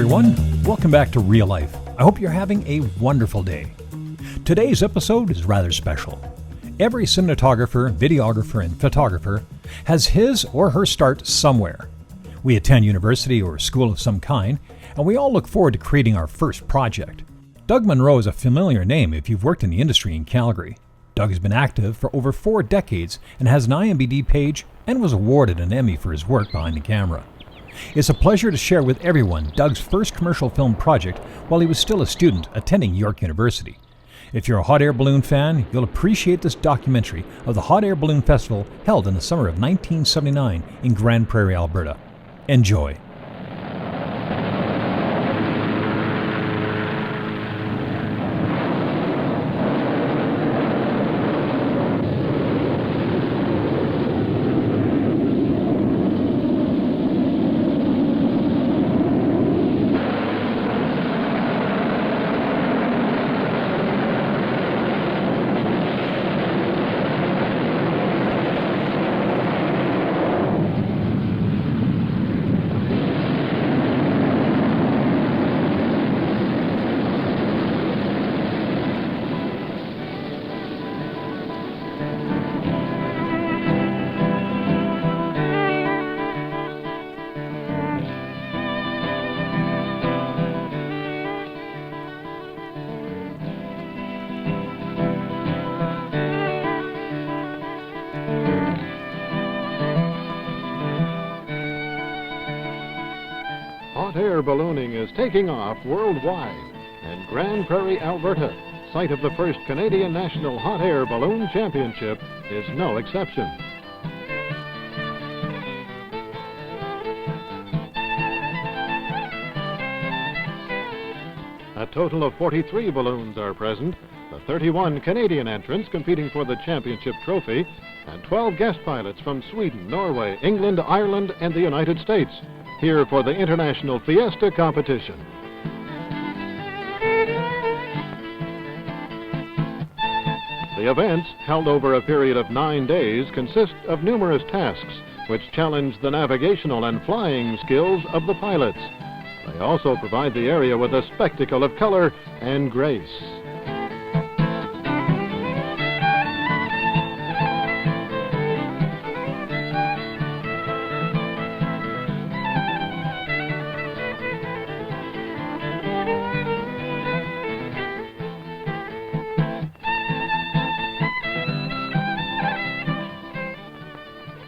everyone. Welcome back to Real Life. I hope you're having a wonderful day. Today's episode is rather special. Every cinematographer, videographer, and photographer has his or her start somewhere. We attend university or school of some kind, and we all look forward to creating our first project. Doug Munro is a familiar name if you've worked in the industry in Calgary. Doug has been active for over 4 decades and has an IMDb page and was awarded an Emmy for his work behind the camera. It's a pleasure to share with everyone Doug's first commercial film project while he was still a student attending York University. If you're a hot air balloon fan, you'll appreciate this documentary of the Hot Air Balloon Festival held in the summer of 1979 in Grande Prairie, Alberta. Enjoy. Hot air ballooning is taking off worldwide, and Grande Prairie, Alberta, site of the first Canadian National Hot Air Balloon Championship, is no exception. A total of 43 balloons are present, the 31 Canadian entrants competing for the championship trophy, and 12 guest pilots from Sweden, Norway, England, Ireland, and the United States, here for the International Fiesta competition. The events, held over a period of 9 days, consist of numerous tasks which challenge the navigational and flying skills of the pilots. They also provide the area with a spectacle of color and grace.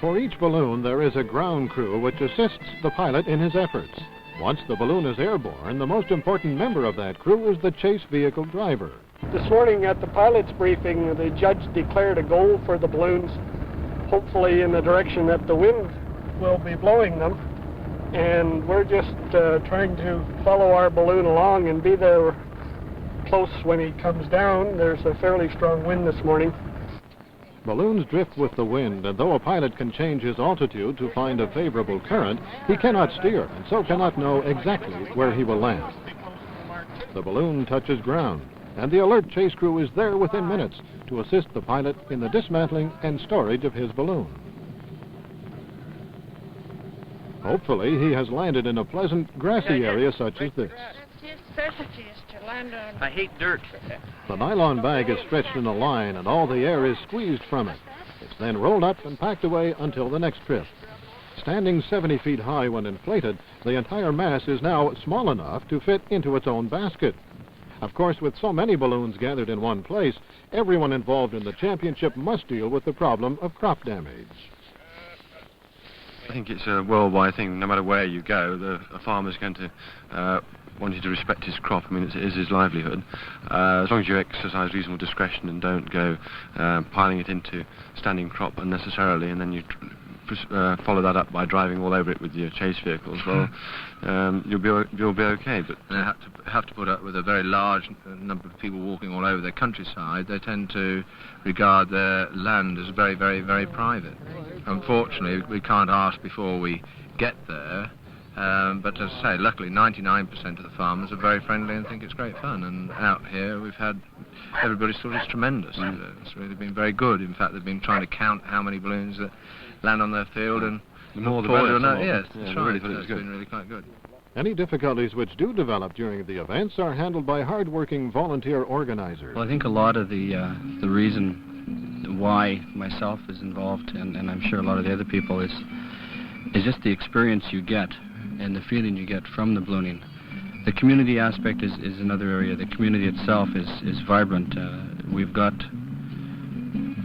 For each balloon, there is a ground crew which assists the pilot in his efforts. Once the balloon is airborne, the most important member of that crew is the chase vehicle driver. This morning at the pilot's briefing, the judge declared a goal for the balloons, hopefully in the direction that the wind will be blowing them. And we're just trying to follow our balloon along and be there close when he comes down. There's a fairly strong wind this morning. Balloons drift with the wind, and though a pilot can change his altitude to find a favorable current, he cannot steer and so cannot know exactly where he will land. The balloon touches ground, and the alert chase crew is there within minutes to assist the pilot in the dismantling and storage of his balloon. Hopefully, he has landed in a pleasant, grassy area such as this. His specialty is to land on. I hate dirt. The nylon bag is stretched in a line and all the air is squeezed from it. It's then rolled up and packed away until the next trip. Standing 70 feet high when inflated, the entire mass is now small enough to fit into its own basket. Of course, with so many balloons gathered in one place, everyone involved in the championship must deal with the problem of crop damage. I think it's a worldwide thing. No matter where you go, a farmer's going to want you to respect his crop. I mean, it is his livelihood. As long as you exercise reasonable discretion and don't go piling it into standing crop unnecessarily, and then you follow that up by driving all over it with your chase vehicles, well, you'll be okay. But they have to put up with a very large number of people walking all over their countryside. They tend to regard their land as very, very, very private. Unfortunately, we can't ask before we get there. But as I say, luckily 99% of the farmers are very friendly and think it's great fun. And out here we've had everybody's thought it's tremendous. It's really been very good. In fact, they've been trying to count how many balloons that land on their field, and the more the better. Yes, that's right. Really, it's been really quite good. Any difficulties which do develop during the events are handled by hard-working volunteer organizers. Well, I think a lot of the reason why myself is involved, and I'm sure a lot of the other people, is just the experience you get and the feeling you get from the ballooning. The community aspect is another area. The community itself is vibrant. We've got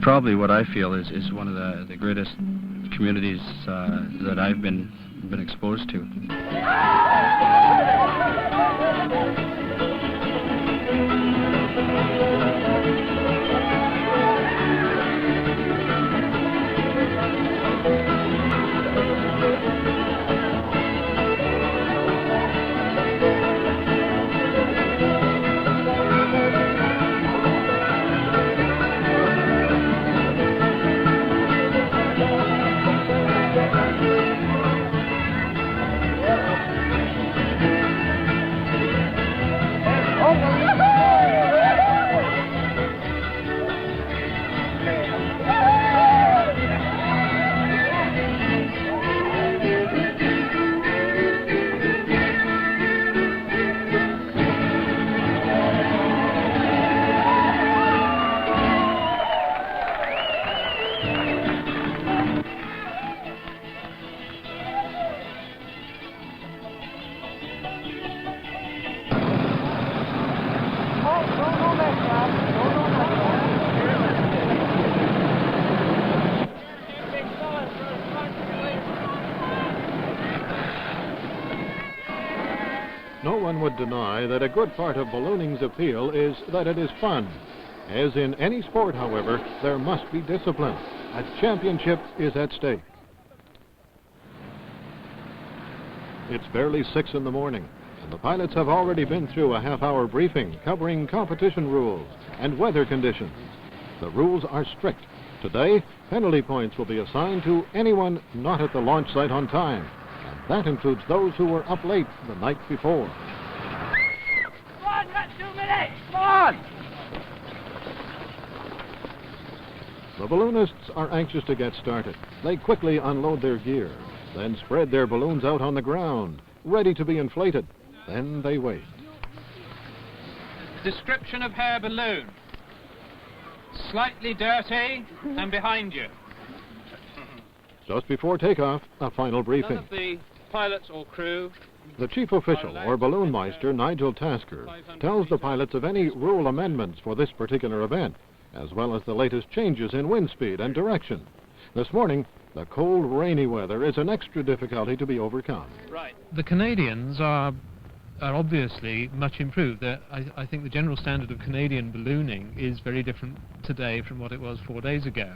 probably what I feel is one of the greatest communities that I've been exposed to. No one would deny that a good part of ballooning's appeal is that it is fun. As in any sport, however, there must be discipline. A championship is at stake. It's barely 6 in the morning, and the pilots have already been through a half-hour briefing covering competition rules and weather conditions. The rules are strict. Today, penalty points will be assigned to anyone not at the launch site on time. That includes those who were up late the night before. Come on, got 2 minutes! Come on! The balloonists are anxious to get started. They quickly unload their gear, then spread their balloons out on the ground, ready to be inflated. Then they wait. Description of hare balloon. Slightly dirty and behind you. Just before takeoff, a final None briefing. of the pilots or crew. The chief official, or balloonmeister, Nigel Tasker, tells the pilots of any rule amendments for this particular event, as well as the latest changes in wind speed and direction. This morning, the cold, rainy weather is an extra difficulty to be overcome. Right. The Canadians are obviously much improved. I think the general standard of Canadian ballooning is very different today from what it was 4 days ago.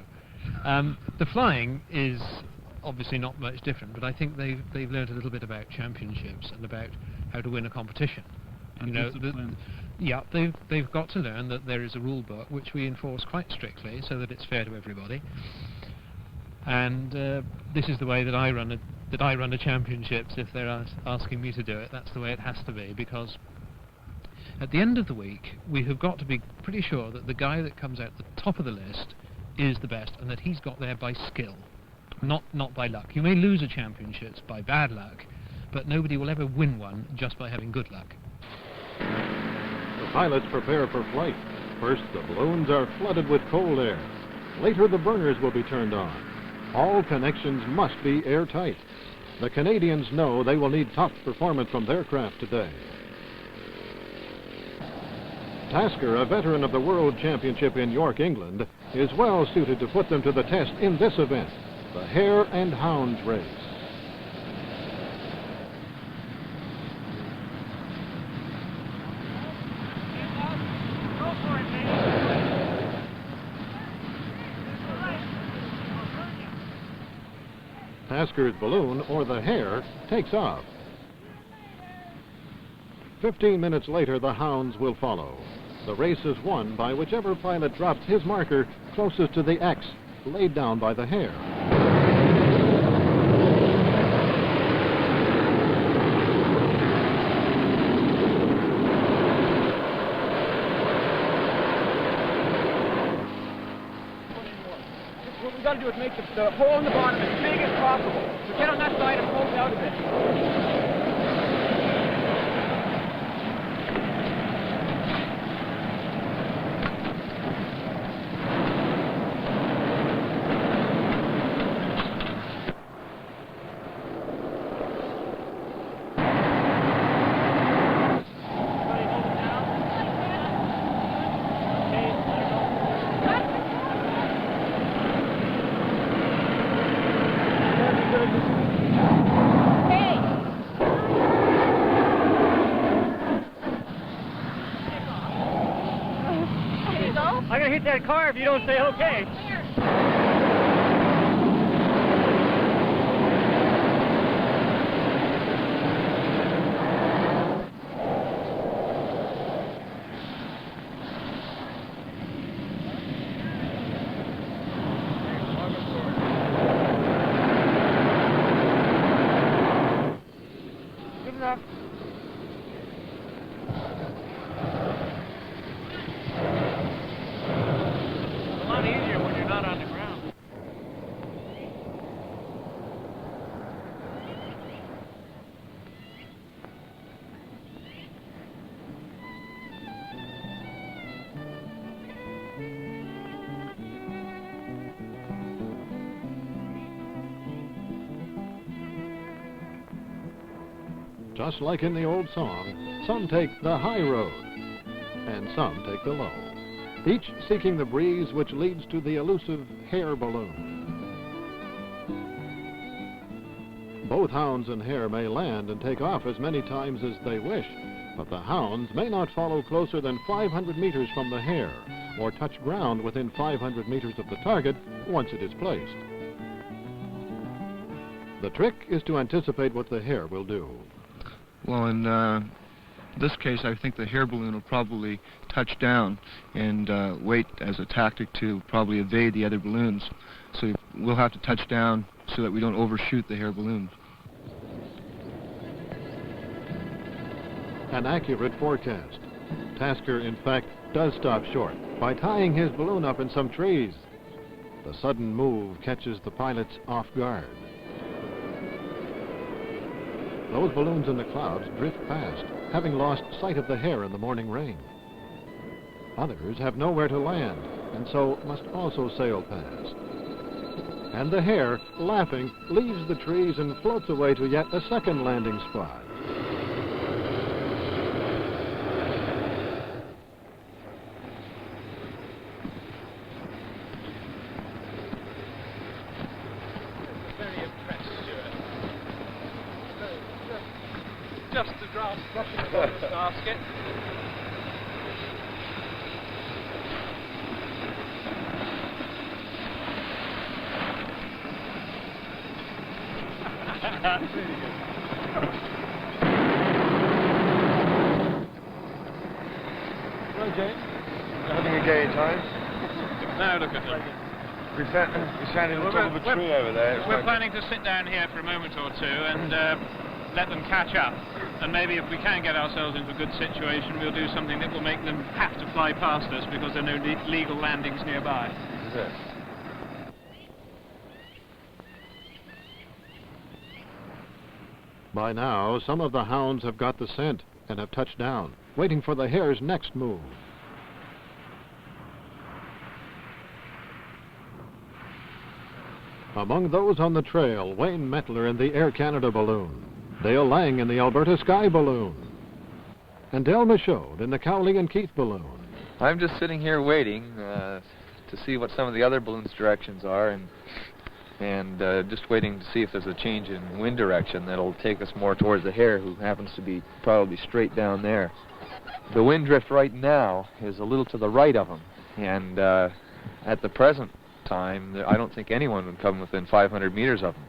The flying is obviously not much different, but I think they've learned a little bit about championships and about how to win a competition. And discipline. Yeah, they've got to learn that there is a rule book which we enforce quite strictly so that it's fair to everybody. And this is the way that I run the championships. If they're asking me to do it, that's the way it has to be, because at the end of the week we have got to be pretty sure that the guy that comes out the top of the list is the best, and that he's got there by skill, not by luck. You may lose a championships by bad luck, but nobody will ever win one just by having good luck. The pilots prepare for flight. First, the balloons are flooded with cold air. Later, the burners will be turned on. All connections must be airtight. The Canadians know they will need top performance from their craft today. Tasker, a veteran of the World Championship in York, England, is well suited to put them to the test in this event, the hare and hounds race. Tasker's balloon, or the hare, takes off. 15 minutes later, the hounds will follow. The race is won by whichever pilot drops his marker closest to the X laid down by the hare. What we've got to do is make the hole in the bottom as big as possible. So get on that side and pull it out a bit. I'm gonna hit that car if you don't say okay. Good enough. A lot easier when you're not on the ground. Just like in the old song, some take the high road, and some take the low, each seeking the breeze which leads to the elusive hare balloon. Both hounds and hare may land and take off as many times as they wish, but the hounds may not follow closer than 500 meters from the hare, or touch ground within 500 meters of the target once it is placed. The trick is to anticipate what the hare will do. Well, in this case, I think the hare balloon will probably touch down and wait as a tactic to probably evade the other balloons. So we'll have to touch down so that we don't overshoot the hare balloon. An accurate forecast. Tasker, in fact, does stop short by tying his balloon up in some trees. The sudden move catches the pilots off guard. Those balloons in the clouds drift past, having lost sight of the hare in the morning rain. Others have nowhere to land, and so must also sail past. And the hare, laughing, leaves the trees and floats away to yet a second landing spot. Just the grass brushing along the basket. Hello, James. Having a gay time? Now look at them. We standing on top of a tree over there. We're planning to sit down here for a moment or two and let them catch up. And maybe if we can get ourselves into a good situation, we'll do something that will make them have to fly past us because there are no legal landings nearby. Yes. By now, some of the hounds have got the scent and have touched down, waiting for the hare's next move. Among those on the trail, Wayne Mettler in the Air Canada balloon, Dale Lang in the Alberta Sky balloon, and Del Michaud in the Cowley and Keith balloon. I'm just sitting here waiting to see what some of the other balloons' directions are, and just waiting to see if there's a change in wind direction that'll take us more towards the hare, who happens to be probably straight down there. The wind drift right now is a little to the right of him, and at the present time, I don't think anyone would come within 500 meters of him.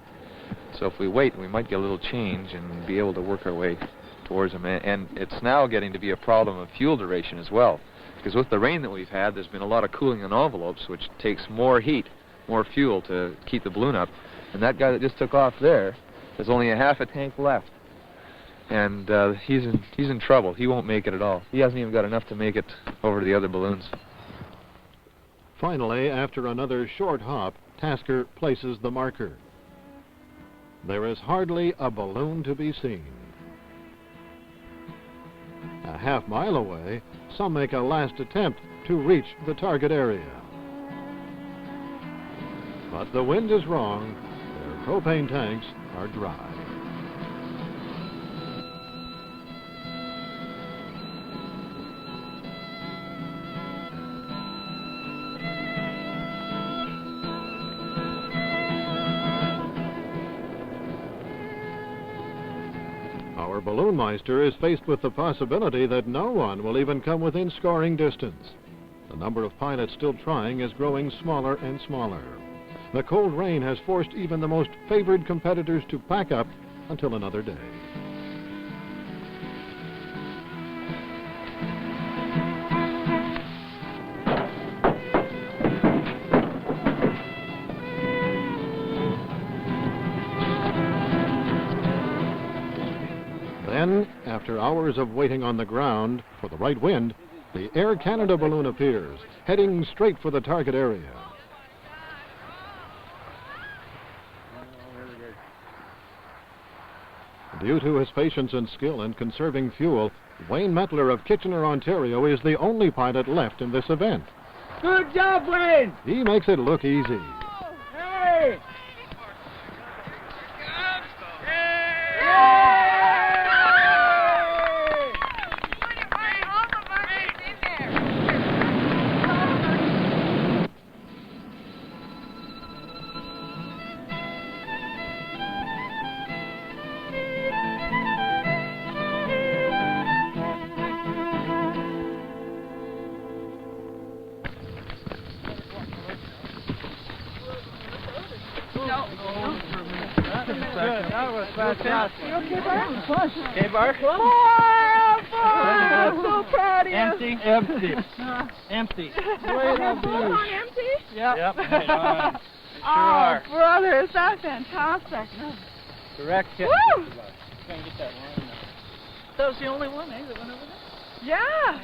So if we wait, we might get a little change and be able to work our way towards him. And it's now getting to be a problem of fuel duration as well, because with the rain that we've had, there's been a lot of cooling in envelopes, which takes more heat, more fuel to keep the balloon up. And that guy that just took off there, there's only a half a tank left. And he's in trouble. He won't make it at all. He hasn't even got enough to make it over to the other balloons. Finally, after another short hop, Tasker places the marker. There is hardly a balloon to be seen. A half-mile away, some make a last attempt to reach the target area. But the wind is wrong. Their propane tanks are dry. Our balloonmeister is faced with the possibility that no one will even come within scoring distance. The number of pilots still trying is growing smaller and smaller. The cold rain has forced even the most favored competitors to pack up until another day. Then, after hours of waiting on the ground for the right wind, the Air Canada balloon appears, heading straight for the target area. Due to his patience and skill in conserving fuel, Wayne Mettler of Kitchener, Ontario is the only pilot left in this event. Good job, Wayne! He makes it look easy. Hey! Okay, Bart? Oh, I'm so proud of you. Empty. Empty. Wait, empty? Yep. Right on. Sure Oh, are. brother, is that fantastic? Correct. Woo! Try and get that line now. That was the only one, eh? That went over there? Yeah.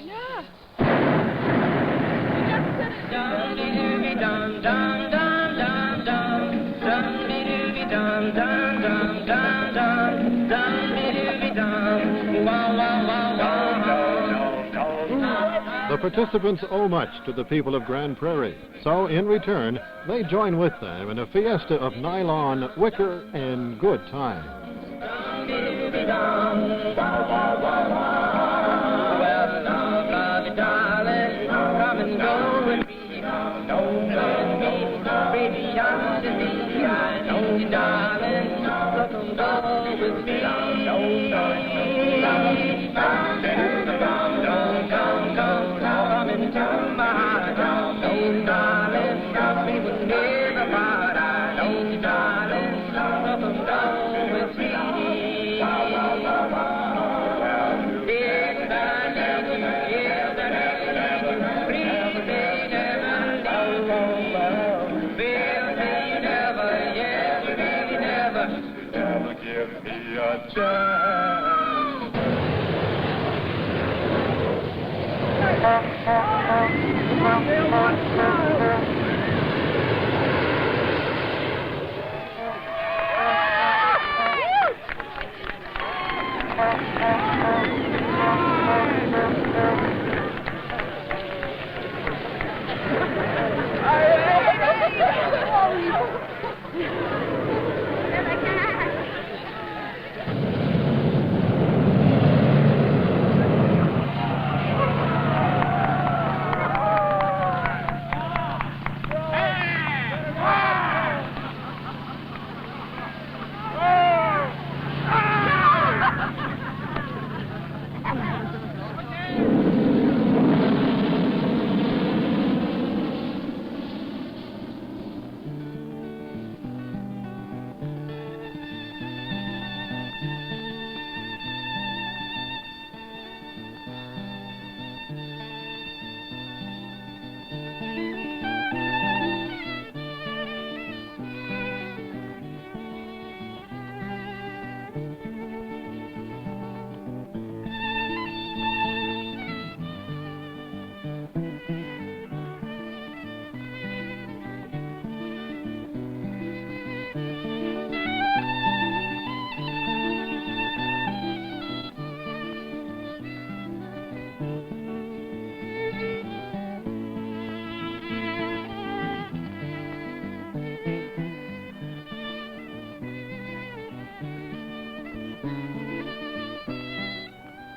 The participants owe much to the people of Grande Prairie, so in return, they join with them in a fiesta of nylon, wicker, and good times.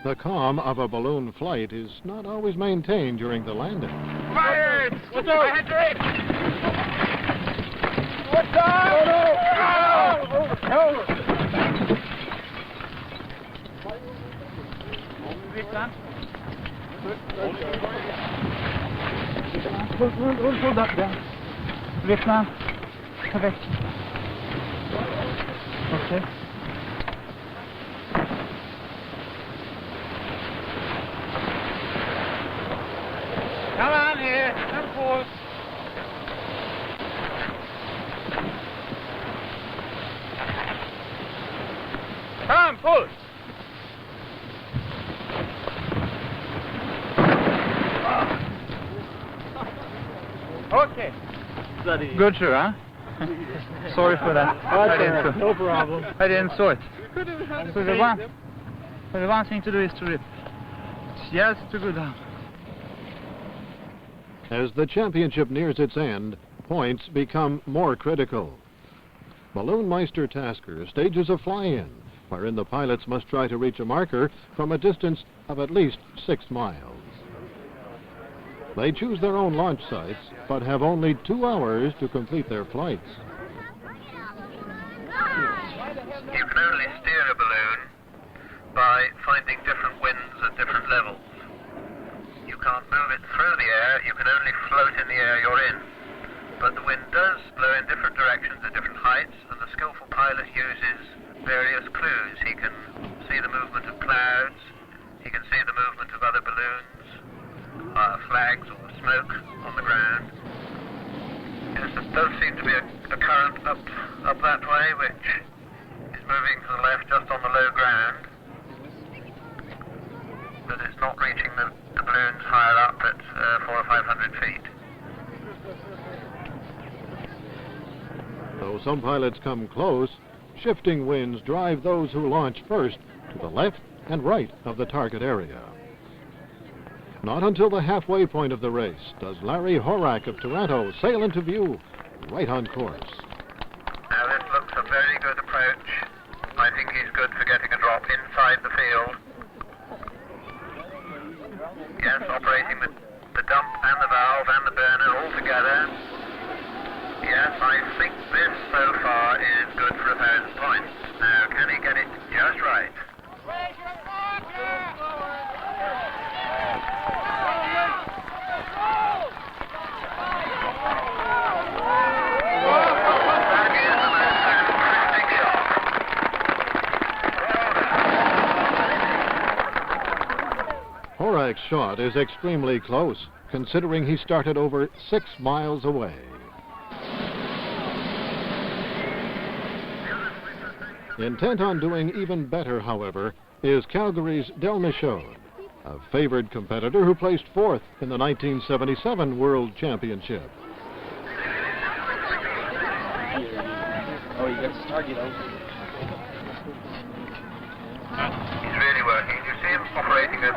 The calm of a balloon flight is not always maintained during the landing. Fired! What's up? I had to reach. What's up? Oh, no. Hold up där. Lyssna. Perfekt. Okej. Come on here. Come forward. Come on, pull. Okay. Good, sure, huh? Sorry for that. No problem. I didn't saw it. So the one thing to do is to rip. Yes, to go down. As the championship nears its end, points become more critical. Balloon Meister Tasker stages a fly-in, wherein the pilots must try to reach a marker from a distance of at least 6 miles. They choose their own launch sites, but have only 2 hours to complete their flights. You can only steer a balloon by finding different winds at different levels. You can't move it through the air, you can only float in the air you're in. But the wind does blow in different directions at different heights, and the skillful pilot uses various clues. He can see the movement of clouds, he can see the movement of other balloons, flags or smoke on the ground. Yes, there does seem to be a current up that way, which is moving to the left just on the low ground, but it's not reaching the balloons higher up at 400 or 500 feet. Though some pilots come close, shifting winds drive those who launch first to the left and right of the target area. Not until the halfway point of the race does Larry Horak of Toronto sail into view, right on course. Now this looks a very good approach. I think he's good for getting a drop inside the field. Yes, operating the dump and the valve and the burner all together. Yes, I think this so far is good for 1,000 points. Now, can he get it just right? Horak's shot is extremely close, considering he started over 6 miles away. Intent on doing even better, however, is Calgary's Del Michaud, a favored competitor who placed 4th in the 1977 World Championship. Oh, you got to start, you know. He's really working. You see him operating the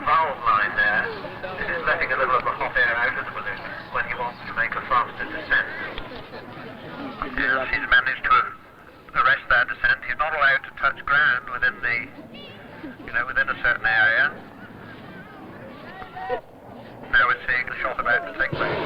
valve line there. This is letting a little of the hot air out of the balloon when he wants to make a faster descent. He's managed to arrest that descent. He's not allowed to touch ground within within a certain area. Now we're seeing the shot about to take place.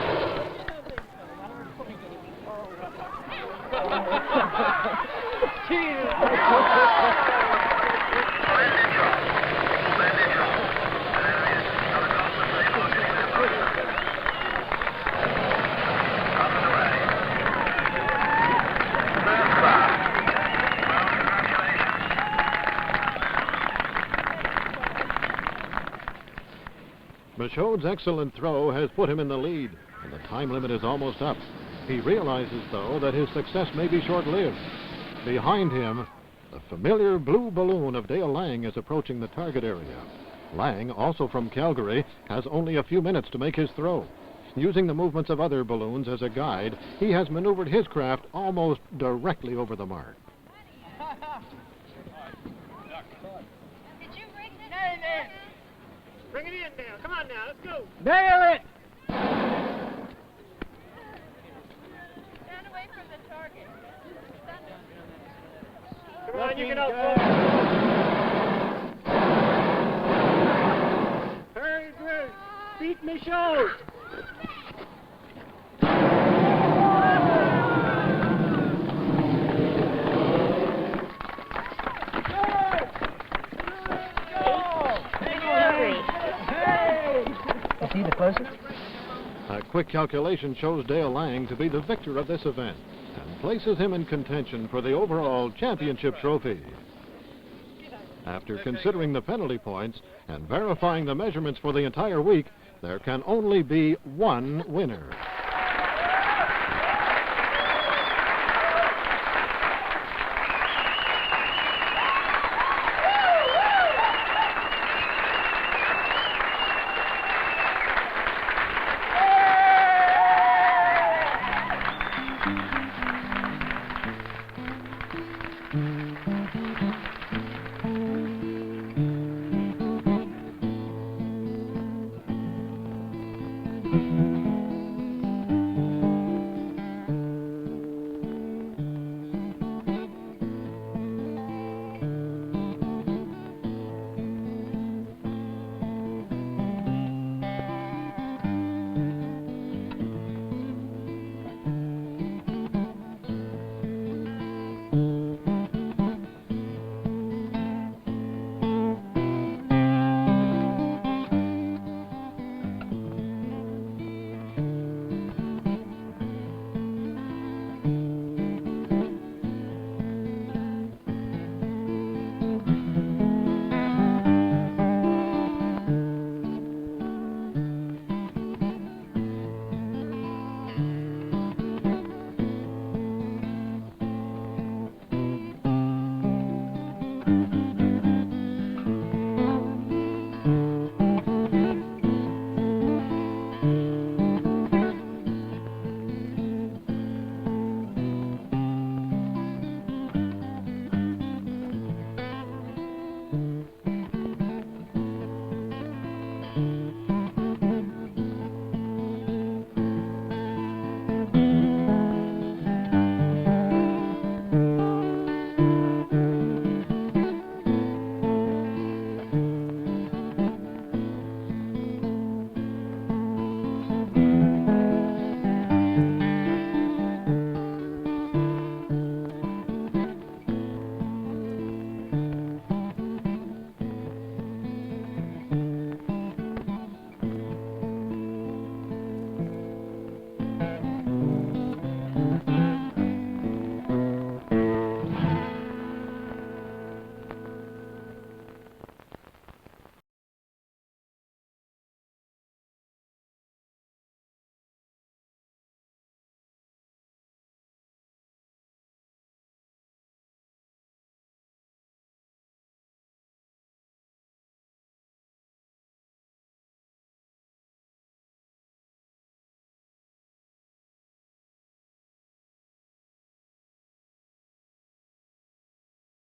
Michaud's excellent throw has put him in the lead, and the time limit is almost up. He realizes, though, that his success may be short-lived. Behind him, the familiar blue balloon of Dale Lang is approaching the target area. Lang, also from Calgary, has only a few minutes to make his throw. Using the movements of other balloons as a guide, he has maneuvered his craft almost directly over the mark. Bring it in now. Come on now. Let's go. Nail it! Stand away from the target. Come on, you can outflow. Very good. Beat Michaud. See the closest? A quick calculation shows Dale Lang to be the victor of this event and places him in contention for the overall championship trophy. After considering the penalty points and verifying the measurements for the entire week, there can only be one winner.